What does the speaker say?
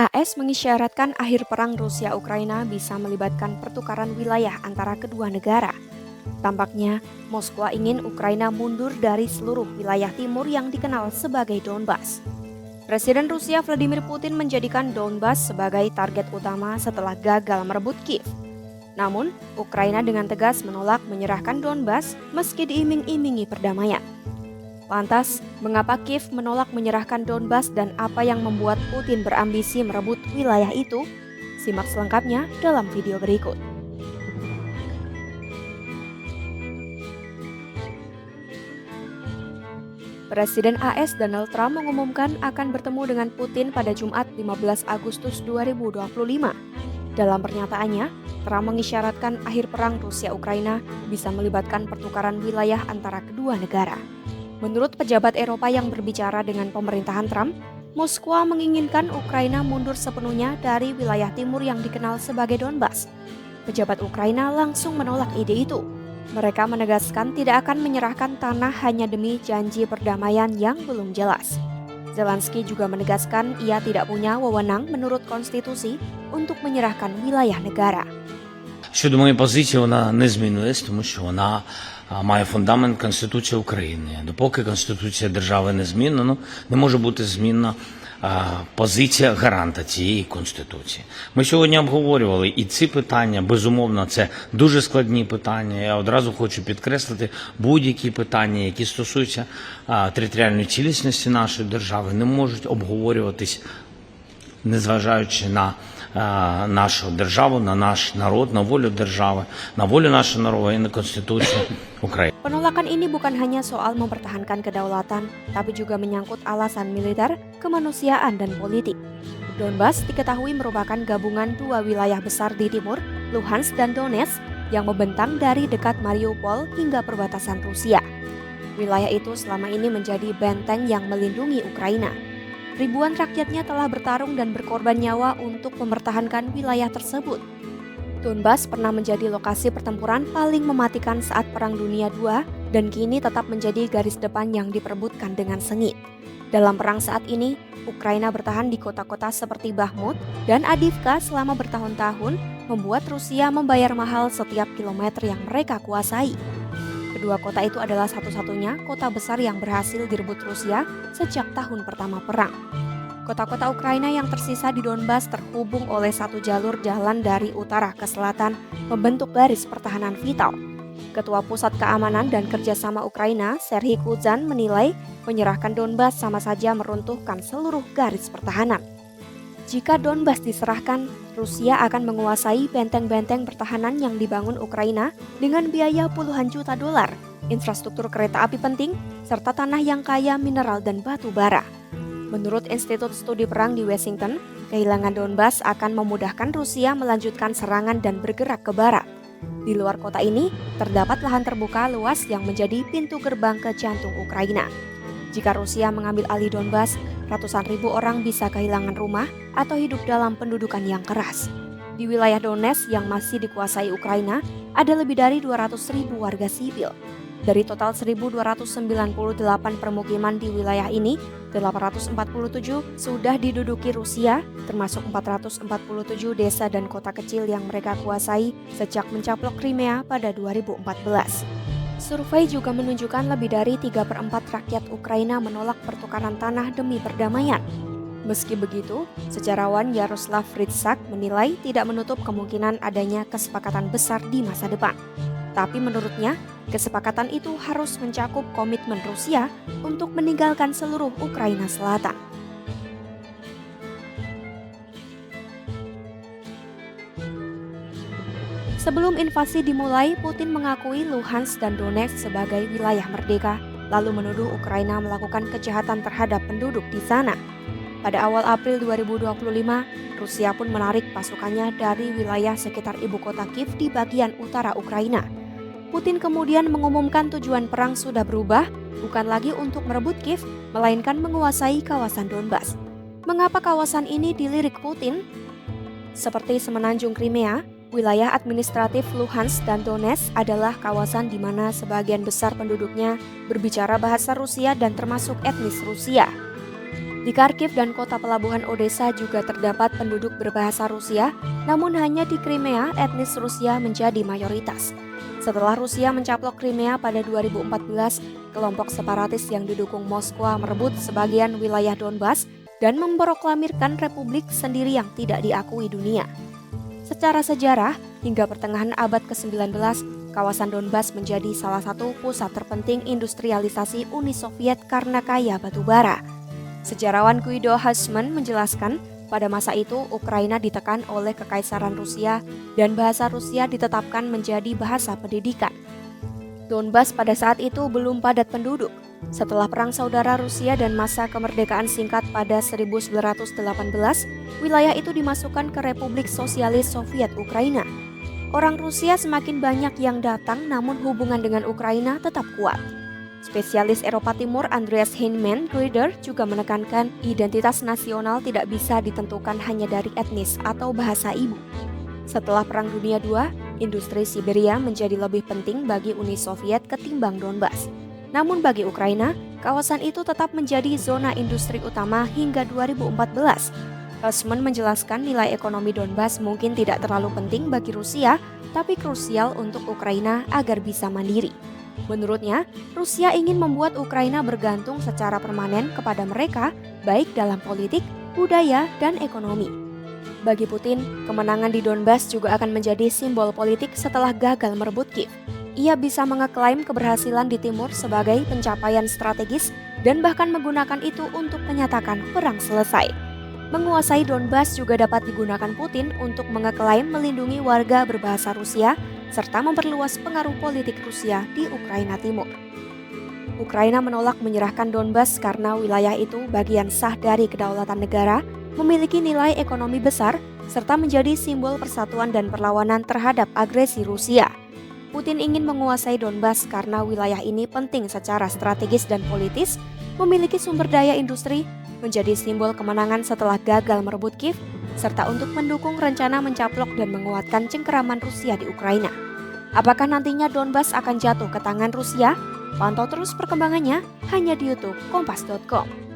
AS mengisyaratkan akhir perang Rusia-Ukraina bisa melibatkan pertukaran wilayah antara kedua negara. Tampaknya, Moskwa ingin Ukraina mundur dari seluruh wilayah timur yang dikenal sebagai Donbas. Presiden Rusia Vladimir Putin menjadikan Donbas sebagai target utama setelah gagal merebut Kiev. Namun, Ukraina dengan tegas menolak menyerahkan Donbas meski diiming-imingi perdamaian. Lantas, mengapa Kiev menolak menyerahkan Donbas dan apa yang membuat Putin berambisi merebut wilayah itu? Simak selengkapnya dalam video berikut. Presiden AS Donald Trump mengumumkan akan bertemu dengan Putin pada Jumat 15 Agustus 2025. Dalam pernyataannya, Trump mengisyaratkan akhir perang Rusia-Ukraina bisa melibatkan pertukaran wilayah antara kedua negara. Menurut pejabat Eropa yang berbicara dengan pemerintahan Trump, Moskwa menginginkan Ukraina mundur sepenuhnya dari wilayah timur yang dikenal sebagai Donbas. Pejabat Ukraina langsung menolak ide itu. Mereka menegaskan tidak akan menyerahkan tanah hanya demi janji perdamaian yang belum jelas. Zelensky juga menegaskan ia tidak punya wewenang menurut konstitusi untuk menyerahkan wilayah negara. Щодо моєї позиції, вона не змінилась, тому що вона має фундамент Конституції України. Допоки Конституція держави не змінена, не може бути змінна позиція гаранта цієї Конституції. Ми сьогодні обговорювали і ці питання, безумовно, це дуже складні питання. Я одразу хочу підкреслити, будь-які питання, які стосуються територіальної цілісності нашої держави, не можуть обговорюватись, незважаючи на нашу державу, на наш народ, на волю держави, на волю нашого народу і на Конституцію України. Penolakan ini bukan hanya soal mempertahankan kedaulatan, tapi juga menyangkut alasan militer, kemanusiaan, dan politik. Donbas diketahui merupakan gabungan dua wilayah besar di timur, Luhansk dan Donetsk, yang membentang dari dekat Mariupol hingga perbatasan Rusia. Wilayah itu selama ini menjadi benteng yang melindungi Ukraina. Ribuan rakyatnya telah bertarung dan berkorban nyawa untuk mempertahankan wilayah tersebut. Donbas pernah menjadi lokasi pertempuran paling mematikan saat Perang Dunia II dan kini tetap menjadi garis depan yang diperebutkan dengan sengit. Dalam perang saat ini, Ukraina bertahan di kota-kota seperti Bakhmut dan Avdiivka selama bertahun-tahun, membuat Rusia membayar mahal setiap kilometer yang mereka kuasai. Kedua kota itu adalah satu-satunya kota besar yang berhasil direbut Rusia sejak tahun pertama perang. Kota-kota Ukraina yang tersisa di Donbas terhubung oleh satu jalur jalan dari utara ke selatan, membentuk garis pertahanan vital. Ketua Pusat Keamanan dan Kerjasama Ukraina, Serhiy Kuzan, menilai menyerahkan Donbas sama saja meruntuhkan seluruh garis pertahanan. Jika Donbas diserahkan, Rusia akan menguasai benteng-benteng pertahanan yang dibangun Ukraina dengan biaya puluhan juta dolar, infrastruktur kereta api penting, serta tanah yang kaya mineral dan batu bara. Menurut Institut Studi Perang di Washington, kehilangan Donbas akan memudahkan Rusia melanjutkan serangan dan bergerak ke barat. Di luar kota ini, terdapat lahan terbuka luas yang menjadi pintu gerbang ke jantung Ukraina. Jika Rusia mengambil alih Donbas, ratusan ribu orang bisa kehilangan rumah atau hidup dalam pendudukan yang keras. Di wilayah Donetsk yang masih dikuasai Ukraina, ada lebih dari 200.000 warga sipil. Dari total 1.298 permukiman di wilayah ini, 847 sudah diduduki Rusia, termasuk 447 desa dan kota kecil yang mereka kuasai sejak mencaplok Crimea pada 2014. Survei juga menunjukkan lebih dari 3/4 rakyat Ukraina menolak pertukaran tanah demi perdamaian. Meski begitu, sejarawan Yaroslav Ritsak menilai tidak menutup kemungkinan adanya kesepakatan besar di masa depan. Tapi menurutnya, kesepakatan itu harus mencakup komitmen Rusia untuk meninggalkan seluruh Ukraina Selatan. Sebelum invasi dimulai, Putin mengakui Luhansk dan Donetsk sebagai wilayah merdeka, lalu menuduh Ukraina melakukan kejahatan terhadap penduduk di sana. Pada awal April 2025, Rusia pun menarik pasukannya dari wilayah sekitar ibu kota Kiev di bagian utara Ukraina. Putin kemudian mengumumkan tujuan perang sudah berubah, bukan lagi untuk merebut Kiev, melainkan menguasai kawasan Donbas. Mengapa kawasan ini dilirik Putin? Seperti semenanjung Crimea, wilayah administratif Luhansk dan Donetsk adalah kawasan di mana sebagian besar penduduknya berbicara bahasa Rusia dan termasuk etnis Rusia. Di Kharkiv dan kota pelabuhan Odessa juga terdapat penduduk berbahasa Rusia, namun hanya di Crimea etnis Rusia menjadi mayoritas. Setelah Rusia mencaplok Crimea pada 2014, kelompok separatis yang didukung Moskwa merebut sebagian wilayah Donbas dan memproklamirkan republik sendiri yang tidak diakui dunia. Secara sejarah, hingga pertengahan abad ke-19, kawasan Donbas menjadi salah satu pusat terpenting industrialisasi Uni Soviet karena kaya batu bara. Sejarawan Guido Husman menjelaskan, pada masa itu Ukraina ditekan oleh Kekaisaran Rusia dan bahasa Rusia ditetapkan menjadi bahasa pendidikan. Donbas pada saat itu belum padat penduduk. Setelah Perang Saudara Rusia dan masa kemerdekaan singkat pada 1918, wilayah itu dimasukkan ke Republik Sosialis Soviet Ukraina. Orang Rusia semakin banyak yang datang, namun hubungan dengan Ukraina tetap kuat. Spesialis Eropa Timur Andreas Heinemann Grueder juga menekankan identitas nasional tidak bisa ditentukan hanya dari etnis atau bahasa ibu. Setelah Perang Dunia II, industri Siberia menjadi lebih penting bagi Uni Soviet ketimbang Donbas. Namun bagi Ukraina, kawasan itu tetap menjadi zona industri utama hingga 2014. Husman menjelaskan nilai ekonomi Donbas mungkin tidak terlalu penting bagi Rusia, tapi krusial untuk Ukraina agar bisa mandiri. Menurutnya, Rusia ingin membuat Ukraina bergantung secara permanen kepada mereka, baik dalam politik, budaya, dan ekonomi. Bagi Putin, kemenangan di Donbas juga akan menjadi simbol politik setelah gagal merebut Kiev. Ia bisa mengeklaim keberhasilan di timur sebagai pencapaian strategis dan bahkan menggunakan itu untuk menyatakan perang selesai. Menguasai Donbas juga dapat digunakan Putin untuk mengeklaim melindungi warga berbahasa Rusia serta memperluas pengaruh politik Rusia di Ukraina Timur. Ukraina menolak menyerahkan Donbas karena wilayah itu bagian sah dari kedaulatan negara, memiliki nilai ekonomi besar, serta menjadi simbol persatuan dan perlawanan terhadap agresi Rusia. Putin ingin menguasai Donbas karena wilayah ini penting secara strategis dan politis, memiliki sumber daya industri, menjadi simbol kemenangan setelah gagal merebut Kiev, serta untuk mendukung rencana mencaplok dan menguatkan cengkeraman Rusia di Ukraina. Apakah nantinya Donbas akan jatuh ke tangan Rusia? Pantau terus perkembangannya hanya di YouTube Kompas.com.